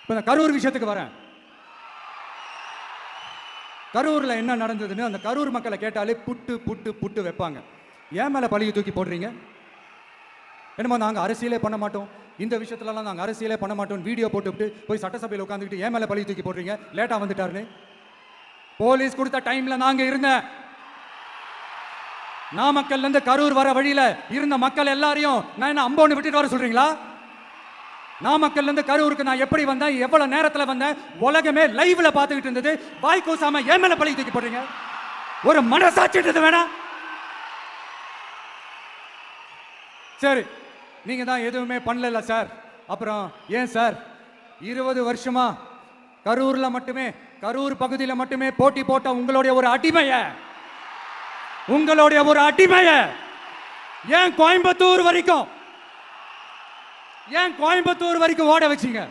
இப்போ இந்த கரூர் விஷயத்துக்கு வரேன். கரூரில் என்ன நடந்ததுன்னு அந்த கரூர் மக்களை கேட்டாலே புட்டு புட்டு புட்டு வைப்பாங்க. ஏன் மேலே பழியை தூக்கி போடுறீங்க? என்னமோ நாங்கள் அரசியலே பண்ண மாட்டோம், இந்த விஷயத்துலலாம் நாங்கள் அரசியலே பண்ண மாட்டோம், வீடியோ போட்டுவிட்டு போய் சட்டசபையில் உட்காந்துக்கிட்டு ஏன் மேலே பழியை தூக்கி போடுறீங்க? லேட்டாக வந்துட்டாருன்னு போலீஸ் கொடுத்த டைமில் நாங்கள் இருந்தேன். நாமக்கல்லேருந்து கரூர் வர வழியில் இருந்த மக்கள் எல்லாரையும் நான் என்ன அம்போன்னு விட்டுட்டு வர சொல்கிறீங்களா? நாமக்கல்லேருந்து கரூருக்கு நான் எப்படி வந்தேன், எவ்வளோ நேரத்தில் வந்தேன், உலகமே லைவ்ல பார்த்துக்கிட்டு இருந்தது. வாய் கூசாம ஏன் மேலே பழி தூக்கி போடுறீங்க? ஒரு மனசாட்சின்றது வேணாம்? சரி, நீங்க தான் எதுவுமே பண்ணல சார். அப்புறம் ஏன் சார் 20 வருஷமா கரூர்ல மட்டுமே, கரூர் பகுதியில் மட்டுமே போட்டி போட்ட உங்களுடைய ஒரு அடிமைய ஏன் கோயம்புத்தூர் வரைக்கும் ஓட வச்சீங்க?